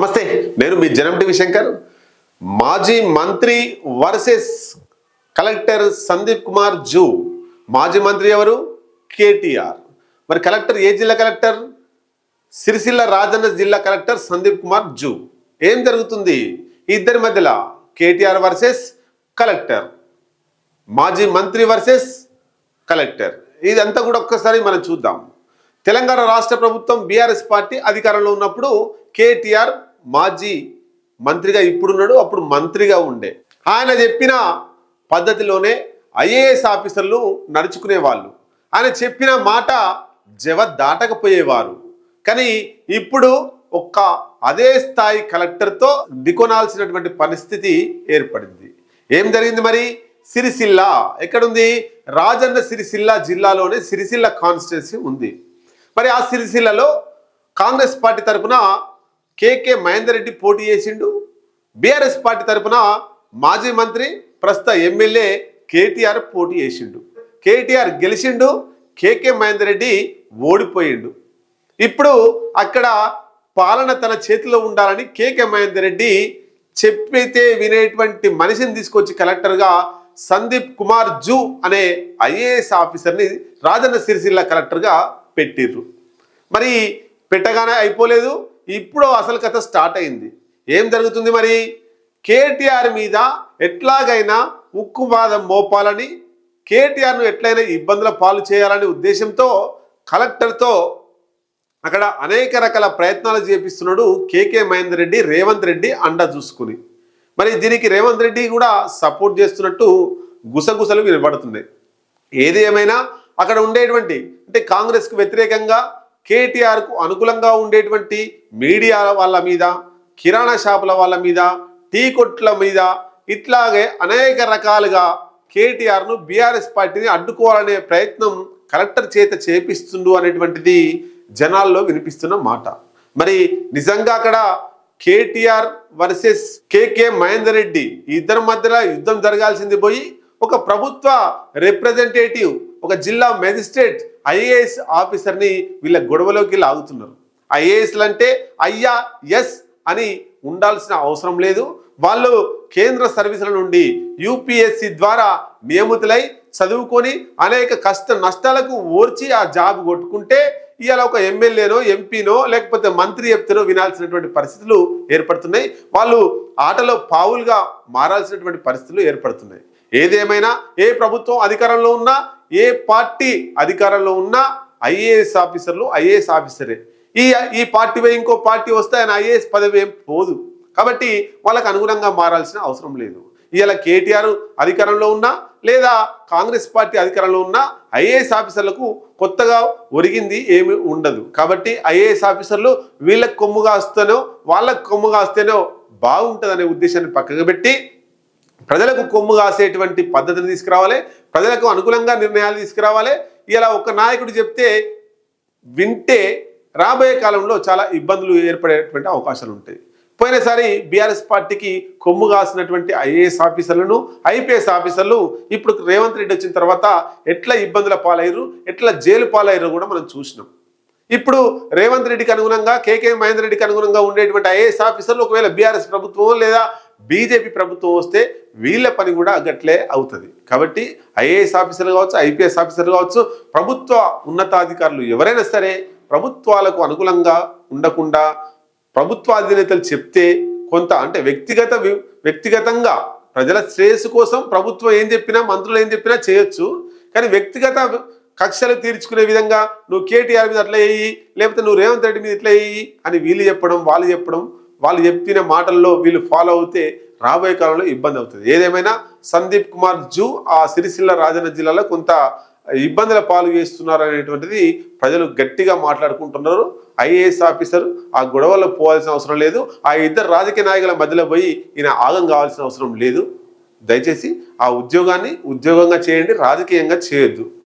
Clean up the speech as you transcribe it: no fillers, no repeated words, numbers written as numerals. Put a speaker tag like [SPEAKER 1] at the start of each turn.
[SPEAKER 1] నమస్తే, నేను మీ జనం టీవీ శంకర్. మాజీ మంత్రి versus collector Sandeep Kumar zoo. మాజీ మంత్రి ఎవరు? కేటీఆర్. మరి కలెక్టర్ ఏ జిల్లా కలెక్టర్? సిరిసిల్ల రాజన్న జిల్లా కలెక్టర్ సందీప్ కుమార్ జూ. ఏం జరుగుతుంది ఇద్దరి మధ్యలో? కేటీఆర్ వర్సెస్ కలెక్టర్, మాజీ మంత్రి వర్సెస్ కలెక్టర్. ఇదంతా కూడా ఒక్కసారి మనం చూద్దాం. తెలంగాణ రాష్ట్ర ప్రభుత్వం బీఆర్ఎస్ పార్టీ అధికారంలో ఉన్నప్పుడు కేటీఆర్ మాజీ మంత్రిగా ఇప్పుడున్నాడు, అప్పుడు మంత్రిగా ఉండే. ఆయన చెప్పిన పద్ధతిలోనే ఐఏఎస్ ఆఫీసర్లు నడుచుకునేవాళ్ళు. ఆయన చెప్పిన మాట దాటకపోయేవారు. కానీ ఇప్పుడు అదే స్థాయి కలెక్టర్తో దికొనాల్సినటువంటి పరిస్థితి ఏర్పడింది. ఏం జరిగింది మరి? సిరిసిల్ల ఎక్కడుంది? రాజన్న సిరిసిల్ల జిల్లాలోనే సిరిసిల్ల కాన్స్టిట్యున్సీ ఉంది. మరి ఆ సిరిసిల్లలో కాంగ్రెస్ పార్టీ తరఫున కేకే మహేందర్ రెడ్డి పోటీ చేసిండు. బీఆర్ఎస్ పార్టీ తరఫున మాజీ మంత్రి ప్రస్తుత ఎమ్మెల్యే కేటీఆర్ పోటీ చేసిండు. కేటీఆర్ గెలిచిండు, కేకే మహేందర్ రెడ్డి ఓడిపోయిండు. ఇప్పుడు అక్కడ పాలన తన చేతిలో ఉండాలని కేకే మహేందర్ రెడ్డి చెప్పితే వినేటువంటి మనిషిని తీసుకొచ్చి కలెక్టర్గా సందీప్ కుమార్ జూ అనే ఐఏఎస్ ఆఫీసర్ని రాజన్న సిరిసిల్ల కలెక్టర్గా పెట్టిర్రు. మరి పెట్టగానే అయిపోలేదు, ఇప్పుడు అసలు కథ స్టార్ట్ అయింది. ఏం జరుగుతుంది మరి? కేటీఆర్ మీద ఎట్లాగైనా ఉక్కువాదం మోపాలని, కేటీఆర్ను ఎట్లయినా ఇబ్బందుల పాలు చేయాలనే ఉద్దేశంతో కలెక్టర్తో అక్కడ అనేక రకాల ప్రయత్నాలు చేపిస్తున్నాడు కేకే మహేందర్ రెడ్డి, రేవంత్ రెడ్డి అండ చూసుకుని. మరి దీనికి రేవంత్ రెడ్డి కూడా సపోర్ట్ చేస్తున్నట్టు గుసగుసలు వినబడుతున్నాయి. ఏది ఏమైనా అక్కడ ఉండేటువంటి అంటే కాంగ్రెస్కు వ్యతిరేకంగా కేటీఆర్కు అనుకూలంగా ఉండేటువంటి మీడియా వాళ్ళ మీద, కిరాణా షాపుల వాళ్ళ మీద, టీ కొట్ల మీద ఇట్లాగే అనేక రకాలుగా కేటీఆర్ను బీఆర్ఎస్ పార్టీని అడ్డుకోవాలనే ప్రయత్నం కలెక్టర్ చేత చేపిస్తుండు అనేటువంటిది జనాల్లో వినిపిస్తున్న మాట. మరి నిజంగా అక్కడ కేటీఆర్ వర్సెస్ కేకే మహేందర్ రెడ్డి ఇద్దరి మధ్యలో యుద్ధం జరగాల్సింది పోయి ఒక ప్రభుత్వ రిప్రజెంటేటివ్, ఒక జిల్లా మెజిస్ట్రేట్ ఐఏఎస్ ఆఫీసర్ని వీళ్ళ గొడవలోకి లాగుతున్నారు. ఐఏఎస్లు అంటే అయ్యా ఎస్ అని ఉండాల్సిన అవసరం లేదు. వాళ్ళు కేంద్ర సర్వీసుల నుండి యూపీఎస్సి ద్వారా నియమితులై చదువుకొని అనేక కష్ట నష్టాలకు ఓర్చి ఆ జాబ్ కొట్టుకుంటే ఇవాళ ఒక ఎమ్మెల్యేనో ఎంపీనో లేకపోతే మంత్రి చెప్తేనో వినాల్సినటువంటి పరిస్థితులు ఏర్పడుతున్నాయి. వాళ్ళు ఆటలో పావులుగా మారాల్సినటువంటి పరిస్థితులు ఏర్పడుతున్నాయి. ఏదేమైనా ఏ ప్రభుత్వం అధికారంలో ఉన్నా, ఏ పార్టీ అధికారంలో ఉన్నా ఐఏఎస్ ఆఫీసర్లు ఐఏఎస్ ఆఫీసరే. ఈ పార్టీ పోయి ఇంకో పార్టీ వస్తే ఆయన ఐఏఎస్ పదవి ఏం పోదు. కాబట్టి వాళ్ళకు అనుగుణంగా మారాల్సిన అవసరం లేదు. ఇవాళ కేటీఆర్ అధికారంలో ఉన్నా లేదా కాంగ్రెస్ పార్టీ అధికారంలో ఉన్నా ఐఏఎస్ ఆఫీసర్లకు కొత్తగా ఒరిగింది ఏమి ఉండదు. కాబట్టి ఐఏఎస్ ఆఫీసర్లు వీళ్ళకి కొమ్ముగా వస్తేనో వాళ్ళకు కొమ్ముగా వస్తేనో బాగుంటుందనే ఉద్దేశాన్ని పక్కకు పెట్టి ప్రజలకు కొమ్ము కాసేటువంటి పద్ధతిని తీసుకురావాలి, ప్రజలకు అనుకూలంగా నిర్ణయాలు తీసుకురావాలి. ఇలా ఒక నాయకుడు చెప్తే వింటే రాబోయే కాలంలో చాలా ఇబ్బందులు ఏర్పడేటువంటి అవకాశాలు ఉంటాయి. పోయినసారి బీఆర్ఎస్ పార్టీకి కొమ్ము కాసినటువంటి ఐఏఎస్ ఆఫీసర్లను, ఐపీఎస్ ఆఫీసర్లు ఇప్పుడు రేవంత్ రెడ్డి వచ్చిన తర్వాత ఎట్లా ఇబ్బందుల పాలయ్యారు, ఎట్లా జైలు పాలయ్యారు కూడా మనం చూసినాం. ఇప్పుడు రేవంత్ రెడ్డికి అనుగుణంగా, కేకే మహేందర్ రెడ్డికి అనుగుణంగా ఉండేటువంటి ఐఏఎస్ ఆఫీసర్లు ఒకవేళ బీఆర్ఎస్ ప్రభుత్వం లేదా బీజేపీ ప్రభుత్వం వస్తే వీళ్ళ పని కూడా గట్లే అవుతుంది. కాబట్టి ఐఏఎస్ ఆఫీసర్లు కావచ్చు, ఐపీఎస్ ఆఫీసర్లు కావచ్చు, ప్రభుత్వ ఉన్నతాధికారులు ఎవరైనా సరే ప్రభుత్వాలకు అనుకూలంగా ఉండకుండా ప్రభుత్వ అధినేతలు చెప్తే కొంత అంటే వ్యక్తిగతంగా ప్రజల శ్రేయస్సు కోసం ప్రభుత్వం ఏం చెప్పినా, మంత్రులు ఏం చెప్పినా చేయొచ్చు. కానీ వ్యక్తిగత కక్షలు తీర్చుకునే విధంగా నువ్వు కేటీఆర్ మీద అట్లా వేయి, లేకపోతే నువ్వు రేవంత్ రెడ్డి మీద ఇట్లా వేయి అని వీళ్ళు చెప్పడం, వాళ్ళు చెప్పిన మాటల్లో వీళ్ళు ఫాలో అవుతే రాబోయే కాలంలో ఇబ్బంది అవుతుంది. ఏదేమైనా సందీప్ కుమార్ జూ ఆ సిరిసిల్ల రాజన్న జిల్లాలో కొంత ఇబ్బందుల పాలు చేస్తున్నారు అనేటువంటిది ప్రజలు గట్టిగా మాట్లాడుకుంటున్నారు. ఐఏఎస్ ఆఫీసర్ ఆ గొడవల్లో పోవాల్సిన అవసరం లేదు. ఆ ఇద్దరు రాజకీయ నాయకుల మధ్యలో పోయి ఈయన ఆగం కావాల్సిన అవసరం లేదు. దయచేసి ఆ ఉద్యోగాన్ని ఉద్యోగంగా చేయండి, రాజకీయంగా చేయొద్దు.